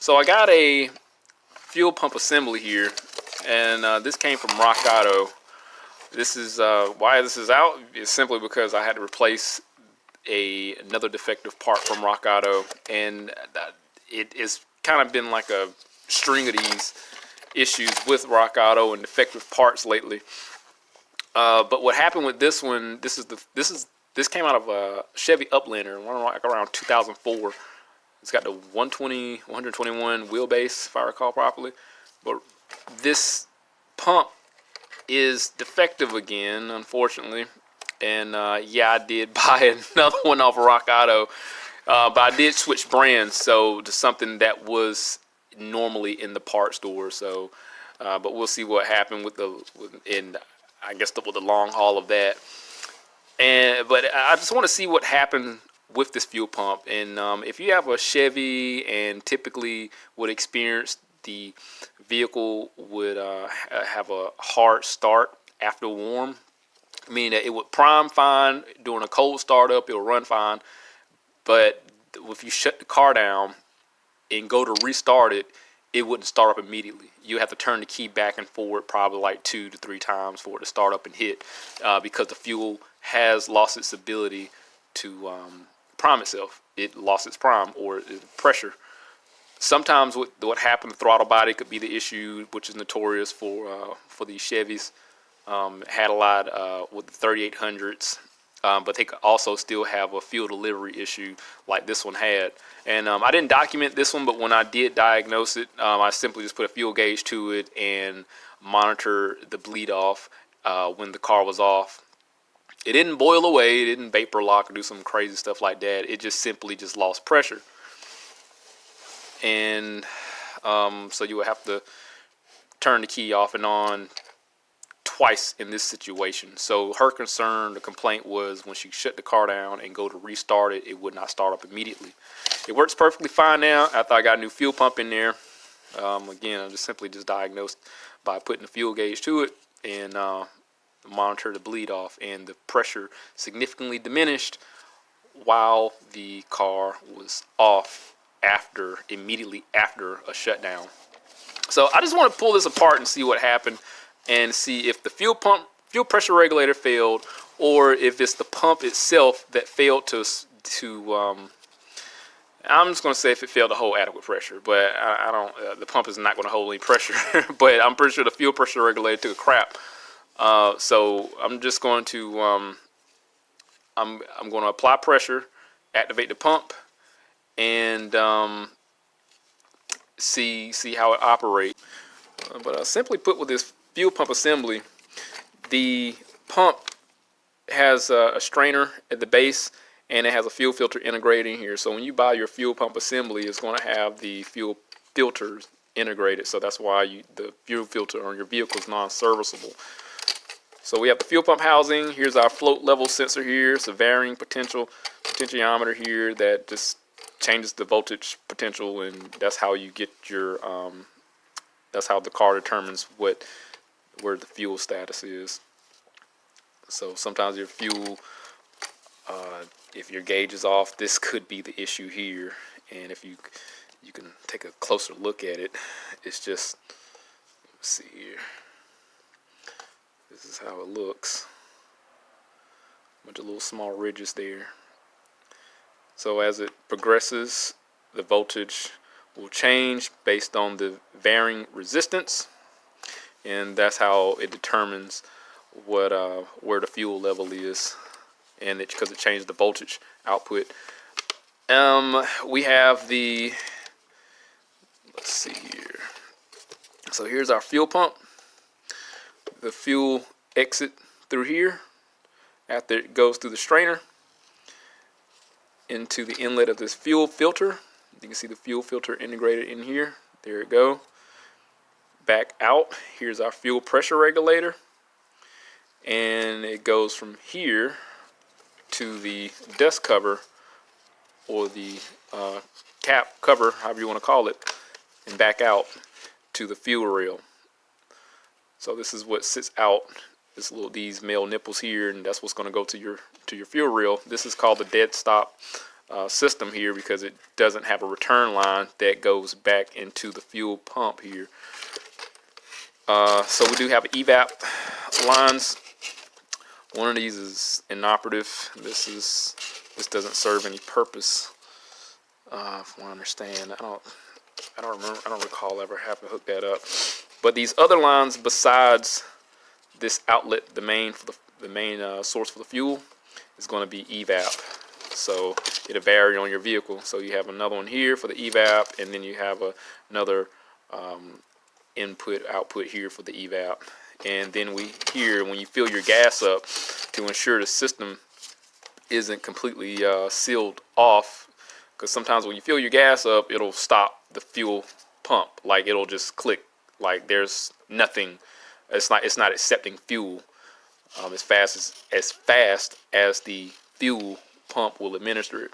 So I got a fuel pump assembly here, and this came from Rock Auto. This is why this is out is simply because I had to replace another defective part from Rock Auto, and it has kind of been like a string of these issues with Rock Auto and defective parts lately. But what happened with this one? This came out of a Chevy Uplander, around 2004. It's got the 121 wheelbase, if I recall properly. But this pump is defective again, unfortunately. And yeah, I did buy another one off of Rock Auto. But I did switch brands, so to something that was normally in the part store. So, but we'll see what happened with the long haul of that. But I just want to see what happened with this fuel pump. And if you have a Chevy and typically would experience the vehicle would have a hard start after warm, meaning that it would prime fine during a cold startup, it'll run fine. But if you shut the car down and go to restart it, it wouldn't start up immediately. You have to turn the key back and forward probably like 2 to 3 times for it to start up and hit, because the fuel has lost its ability to prime itself. It lost its prime or pressure. Sometimes what happened, the throttle body could be the issue, which is notorious for these Chevys. Had a lot with the 3800s. But they could also still have a fuel delivery issue like this one had. And I didn't document this one, but when I did diagnose it, I simply just put a fuel gauge to it and monitor the bleed off when the car was off. It didn't boil away, it didn't vapor lock or do some crazy stuff like that. It just simply lost pressure. And so you would have to turn the key off and on twice in this situation. So her concern, the complaint was when she shut the car down and go to restart it, it would not start up immediately. It works perfectly fine now after I got a new fuel pump in there. Again, I just diagnosed by putting the fuel gauge to it and monitor the bleed off, and the pressure significantly diminished while the car was off immediately after a shutdown. So I just want to pull this apart and see what happened and see if the fuel pressure regulator failed, or if it's the pump itself that failed to I'm just going to say if it failed to hold adequate pressure, but I don't, the pump is not going to hold any pressure, but I'm pretty sure the fuel pressure regulator took a crap. So I'm just going to, I'm going to apply pressure, activate the pump, and see how it operates. But simply put, with this fuel pump assembly, the pump has a strainer at the base, and it has a fuel filter integrated in here. So when you buy your fuel pump assembly, it's going to have the fuel filters integrated. So that's why the fuel filter on your vehicle is non-serviceable. So we have the fuel pump housing. Here's our float level sensor here. It's a varying potentiometer here that just changes the voltage potential, and that's how you get your that's how the car determines where the fuel status is. So sometimes your fuel, if your gauge is off, this could be the issue here. And if you can take a closer look at it, it's just, let's see here. This is how it looks. A bunch of little small ridges there. So as it progresses, the voltage will change based on the varying resistance, and that's how it determines where the fuel level is, and because it changes the voltage output. We have let's see here. So here's our fuel pump. The fuel exit through here after it goes through the strainer into the inlet of this fuel filter. You can see the fuel filter integrated in here. There it go. Back out. Here's our fuel pressure regulator, and it goes from here to the dust cover, or the cap cover, however you want to call it, and back out to the fuel rail. So this is what sits out, these male nipples here, and that's what's going to go to your fuel rail. This is called the dead stop system here because it doesn't have a return line that goes back into the fuel pump here. So we do have evap lines. One of these is inoperative. This doesn't serve any purpose. From what I understand, I don't remember. I don't recall ever having to hook that up. But these other lines besides this outlet, the main source for the fuel, is going to be evap. So it'll vary on your vehicle. So you have another one here for the evap, and then you have another input output here for the evap. And then here, when you fill your gas up, to ensure the system isn't completely sealed off, because sometimes when you fill your gas up, it'll stop the fuel pump. Like it'll just click, like there's nothing. It's not accepting fuel as fast as the fuel pump will administer it.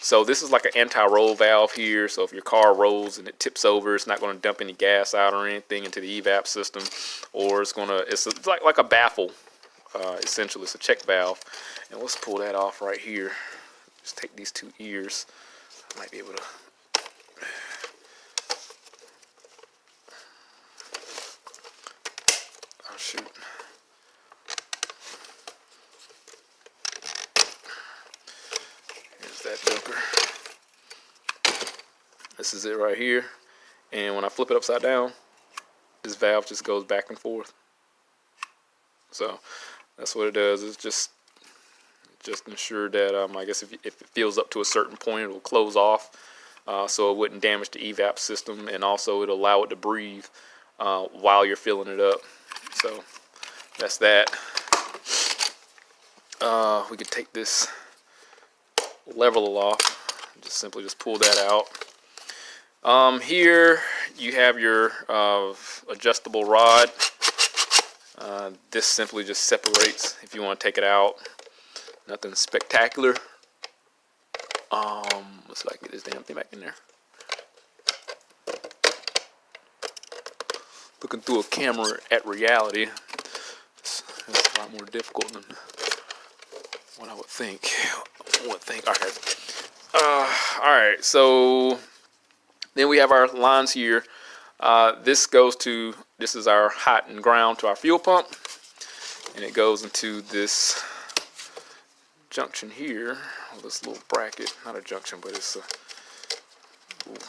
So this is like an anti-roll valve here. So if your car rolls and it tips over, it's not going to dump any gas out or anything into the evap system, or it's like a baffle. Essentially, it's a check valve. And let's pull that off right here. Just take these two ears. I might be able to. Oh shoot. That joker. This is it right here, and when I flip it upside down, this valve just goes back and forth. So that's what it does. It's just ensure that I guess if it fills up to a certain point, it will close off, so it wouldn't damage the evap system, and also it'll allow it to breathe while you're filling it up. So that's that. We could take this level off, simply pull that out. Here you have your adjustable rod. This simply just separates if you want to take it out. Nothing spectacular. Let's see if I can get this damn thing back in there. Looking through a camera at reality, it's a lot more difficult than what I would think. All right. So then we have our lines here. This is our hot and ground to our fuel pump, and it goes into this junction here, with this little bracket. Not a junction, but it's a little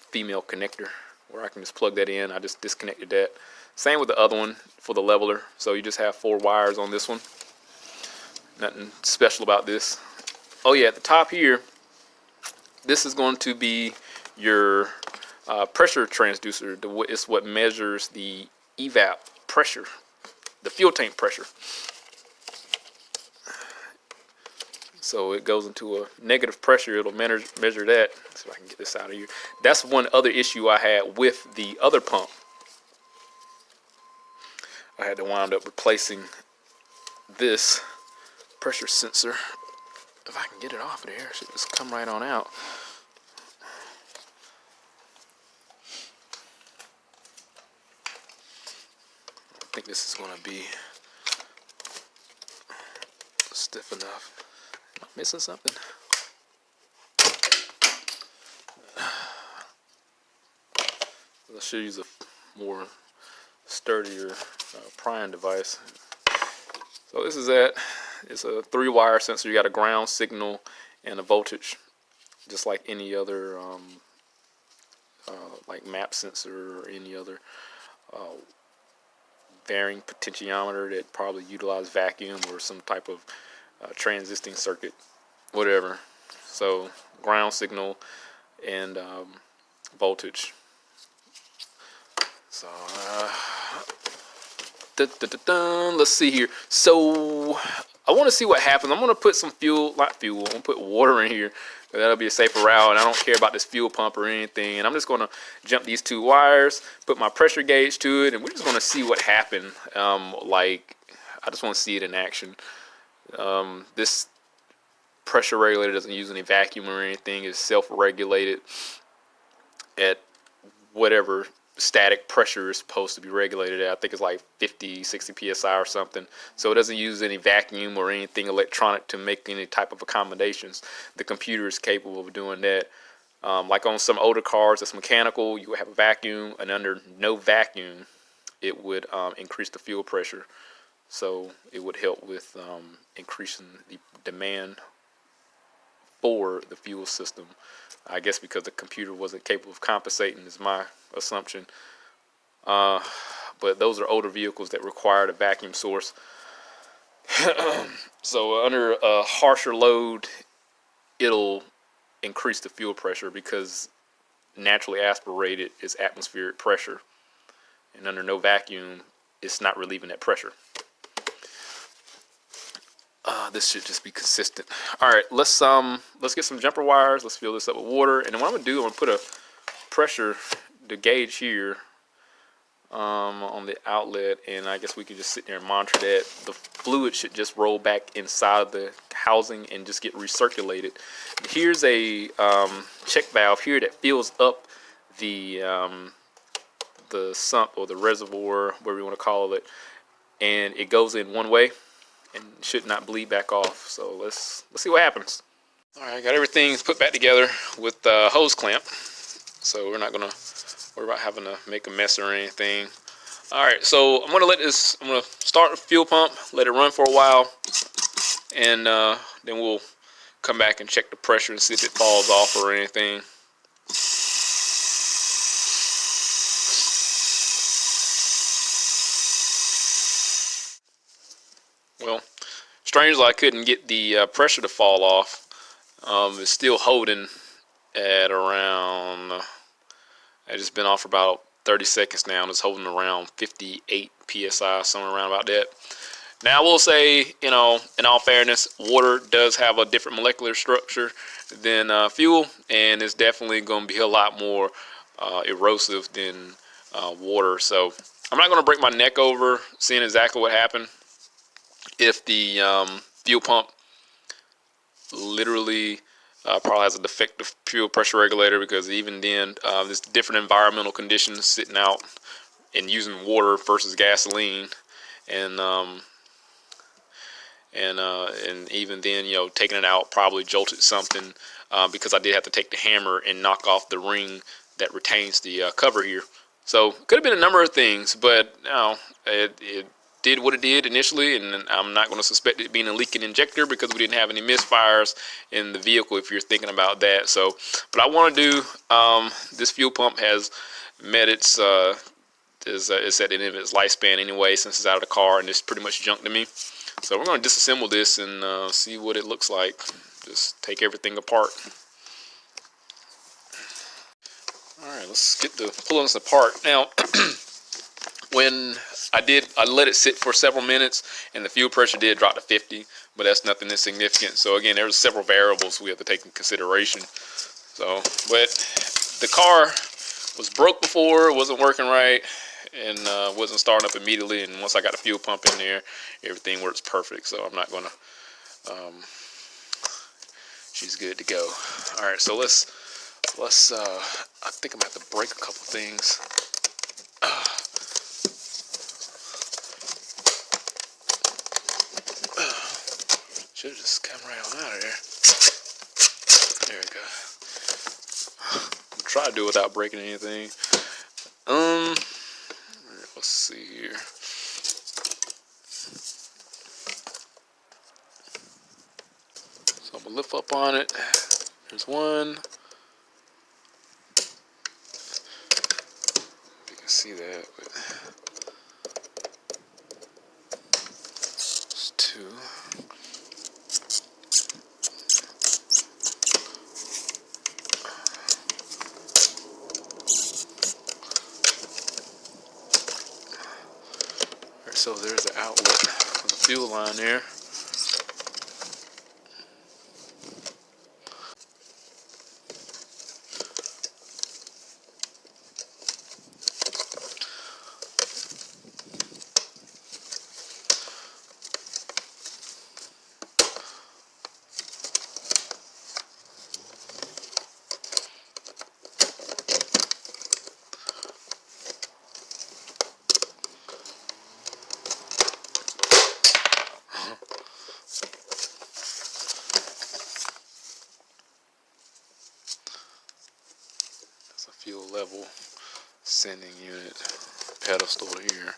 female connector where I can just plug that in. I just disconnected that. Same with the other one for the leveler. So you just have 4 wires on this one. Nothing special about this. Oh yeah, at the top here, this is going to be your pressure transducer. It's what measures the evap pressure, the fuel tank pressure. So it goes into a negative pressure. It'll measure that. Let's see if I can get this out of here. That's one other issue I had with the other pump. I had to wind up replacing this pressure sensor. If I can get it off of there, it should just come right on out. I think this is going to be stiff enough. Am I missing something? I should use a more sturdier prying device. So this is it. It's a 3-wire sensor. You got a ground signal and a voltage, just like any other like map sensor or any other varying potentiometer that probably utilize vacuum or some type of transisting circuit, whatever. So ground signal and voltage. So let's see here. So I want to see what happens. I'm going to put some I'm going to put water in here. That'll be a safer route, and I don't care about this fuel pump or anything. And I'm just going to jump these 2 wires, put my pressure gauge to it, and we're just going to see what happened. Like, I just want to see it in action. This pressure regulator doesn't use any vacuum or anything. It's self-regulated at whatever static pressure is supposed to be regulated at. I think it's like 50, 60 psi or something. So it doesn't use any vacuum or anything electronic to make any type of accommodations. The computer is capable of doing that. Like on some older cars that's mechanical, you would have a vacuum, and under no vacuum, it would increase the fuel pressure. So it would help with increasing the demand for the fuel system. I guess because the computer wasn't capable of compensating is my assumption. But those are older vehicles that required a vacuum source. So under a harsher load, it'll increase the fuel pressure because naturally aspirated is atmospheric pressure, and under no vacuum, it's not relieving that pressure. This should just be consistent. All right, let's get some jumper wires. Let's fill this up with water, and then what I'm gonna do, I'm gonna put a pressure to gauge here on the outlet, and I guess we could just sit there and monitor that. The fluid should just roll back inside of the housing and just get recirculated. Here's a check valve here that fills up the sump or the reservoir, whatever you want to call it, and it goes in one way and should not bleed back off. So let's see what happens. All right, got everything put back together with the hose clamp, so we're not gonna worry about having to make a mess or anything. All right, so I'm gonna start the fuel pump, let it run for a while, and then we'll come back and check the pressure and see if it falls off or anything. Well, strangely, I couldn't get the pressure to fall off. It's still holding at around, it's just been off for about 30 seconds now, and it's holding around 58 psi, somewhere around about that. Now, I will say, in all fairness, water does have a different molecular structure than fuel, and it's definitely going to be a lot more erosive than water. So I'm not going to break my neck over seeing exactly what happened if the fuel pump literally probably has a defective fuel pressure regulator, because even then there's different environmental conditions sitting out and using water versus gasoline, and even then, taking it out probably jolted something, because I did have to take the hammer and knock off the ring that retains the cover here. So could have been a number of things, but it did what it did initially, and I'm not going to suspect it being a leaking injector because we didn't have any misfires in the vehicle, if you're thinking about that. So, but I want to do, this fuel pump has met its it's at the end of its lifespan anyway, since it's out of the car, and it's pretty much junk to me. So we're going to disassemble this and see what it looks like. Just take everything apart. All right, let's get to pulling this apart. Now, when I let it sit for several minutes, and the fuel pressure did drop to 50, but that's nothing insignificant. So again, there's several variables we have to take in consideration. So, but the car was broke before, wasn't working right, and wasn't starting up immediately. And once I got the fuel pump in there, everything works perfect. So I'm not gonna, she's good to go. All right, so let's I think I'm gonna have to break a couple things. Should have just come right on out of there. There we go. Try to do it without breaking anything. Let's see here. So I'm gonna lift up on it. There's one. You can see that, but there's two. So there's the outlet for the fuel line there. level sending unit pedestal here.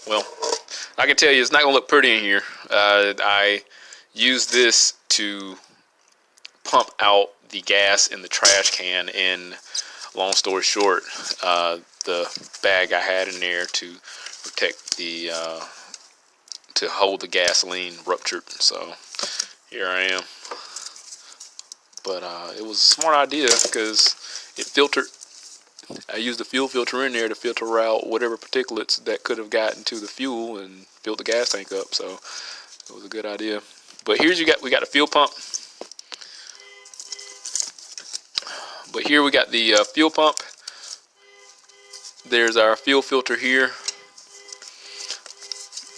Well, I can tell you it's not gonna look pretty in here. I use this to pump out the gas in the trash can, and long story short, the bag I had in there to protect the to hold the gasoline ruptured. So here I am. But it was a smart idea because it filtered. I used the fuel filter in there to filter out whatever particulates that could have gotten to the fuel and filled the gas tank up. So it was a good idea. But here's we got a fuel pump. But here we got the fuel pump. There's our fuel filter here.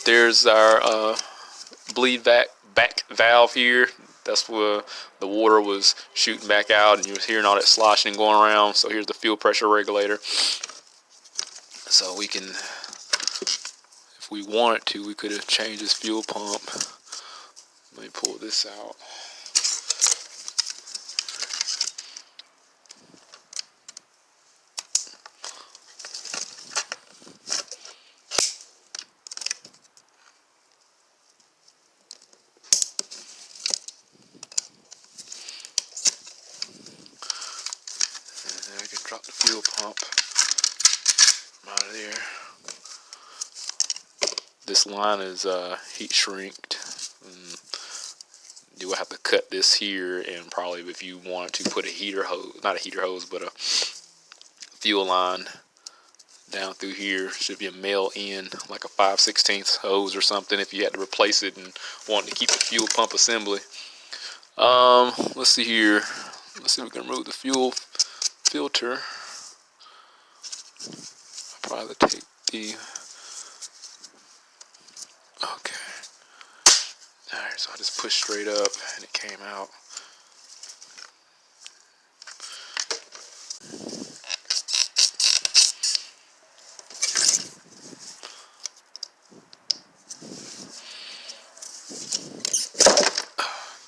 There's our bleed back valve here. That's where the water was shooting back out, and you was hearing all that sloshing and going around. So here's the fuel pressure regulator. So we can, if we wanted to, we could have changed this fuel pump. Let me pull this out. I can drop the fuel pump out of there. This line is heat shrinked. You will have to cut this here, and probably if you want to put a heater hose, not a heater hose, but a fuel line down through here. Should be a male end, like a 5/16 hose or something, if you had to replace it and want to keep the fuel pump assembly. Let's see here. Let's see if we can remove the fuel filter. I'll probably take the, okay. Alright, so I just pushed straight up and it came out.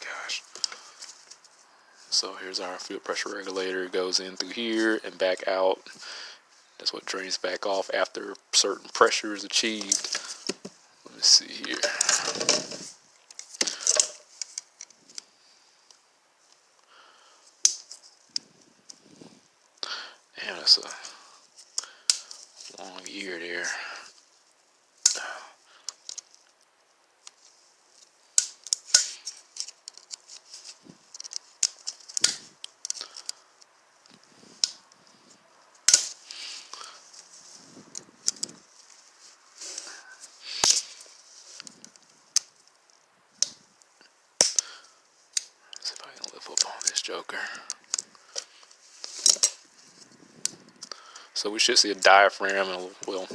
Gosh. So here's our fuel pressure regulator. It goes in through here and back out. That's what drains back off after a certain pressure is achieved. Let me see here. Damn, that's a long ear there. Let's see if I can lift up on this joker. So we should see a diaphragm, and well,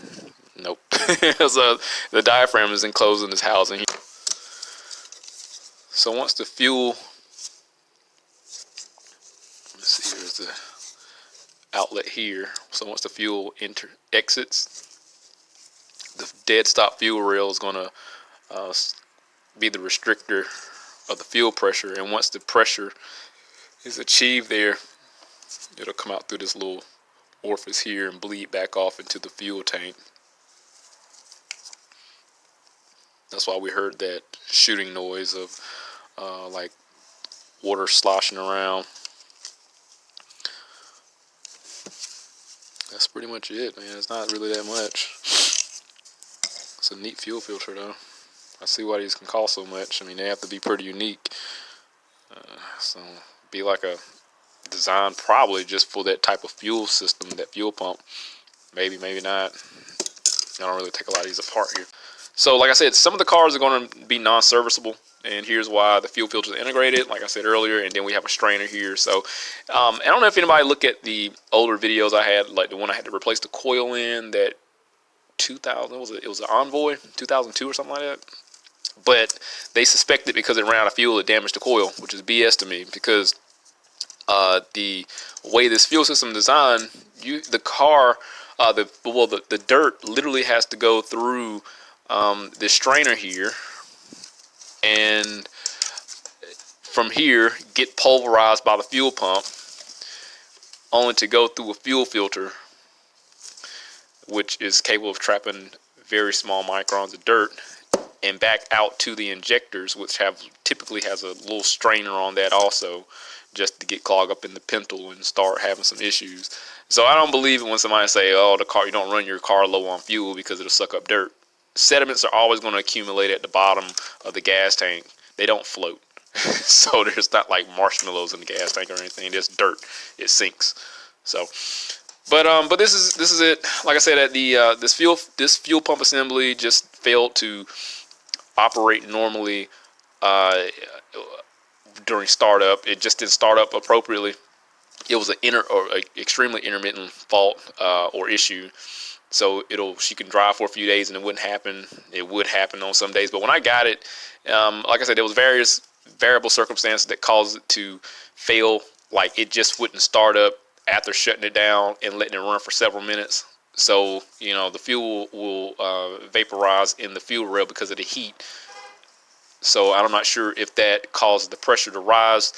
nope. So the diaphragm is enclosed in this housing. So once the fuel, let's see, here's the outlet here. So once the fuel exits, the dead stop fuel rail is going to be the restrictor of the fuel pressure, and once the pressure is achieved there, it'll come out through this little orifice here and bleed back off into the fuel tank. That's why we heard that shooting noise of like water sloshing around. That's pretty much it, man. It's not really that much. It's a neat fuel filter, though. I see why these can cost so much. I mean, they have to be pretty unique. So be like a designed probably just for that type of fuel system, that fuel pump. Maybe, maybe not. I don't really take a lot of these apart here. So like I said, some of the cars are going to be non-serviceable, and here's why: the fuel filter is integrated, like I said earlier, and then we have a strainer here. So I don't know if anybody looked at the older videos I had, like the one I had to replace the coil in, that 2000, it was an Envoy 2002 or something like that. But they suspected because it ran out of fuel, it damaged the coil, which is BS to me, because the way this fuel system is designed, the dirt literally has to go through this strainer here, and from here get pulverized by the fuel pump, only to go through a fuel filter, which is capable of trapping very small microns of dirt, and back out to the injectors, which typically has a little strainer on that also, just to get clogged up in the pintle and start having some issues. So I don't believe it when somebody say, oh, you don't run your car low on fuel because it'll suck up dirt. Sediments are always going to accumulate at the bottom of the gas tank. They don't float. So there's not like marshmallows in the gas tank or anything. There's dirt. It sinks. So, but this is it. Like I said, at the this fuel pump assembly just failed to operate normally during startup. It just didn't start up appropriately. It was an extremely intermittent fault or issue. So she can drive for a few days and it wouldn't happen. It would happen on some days, but when I got it, like I said, there was various variable circumstances that caused it to fail. Like it just wouldn't start up after shutting it down and letting it run for several minutes. So the fuel will vaporize in the fuel rail because of the heat. So I'm not sure if that causes the pressure to rise.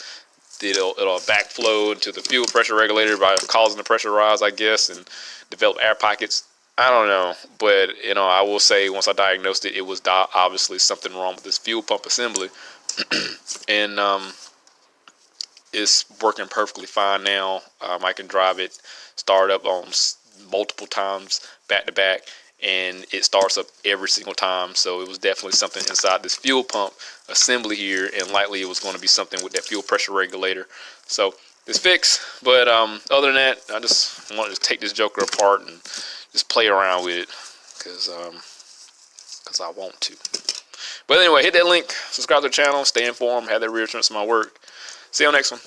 It'll backflow into the fuel pressure regulator by causing the pressure to rise, I guess, and develop air pockets. I don't know, but I will say once I diagnosed it, it was obviously something wrong with this fuel pump assembly, and it's working perfectly fine now. I can drive it, start up on multiple times back to back, and it starts up every single time. So it was definitely something inside this fuel pump assembly here, and likely it was going to be something with that fuel pressure regulator. So it's fixed, but other than that, I just wanted to take this joker apart and just play around with it because I want to. But anyway, hit that link, subscribe to the channel, stay informed, have that reassurance in my work. See you on the next one.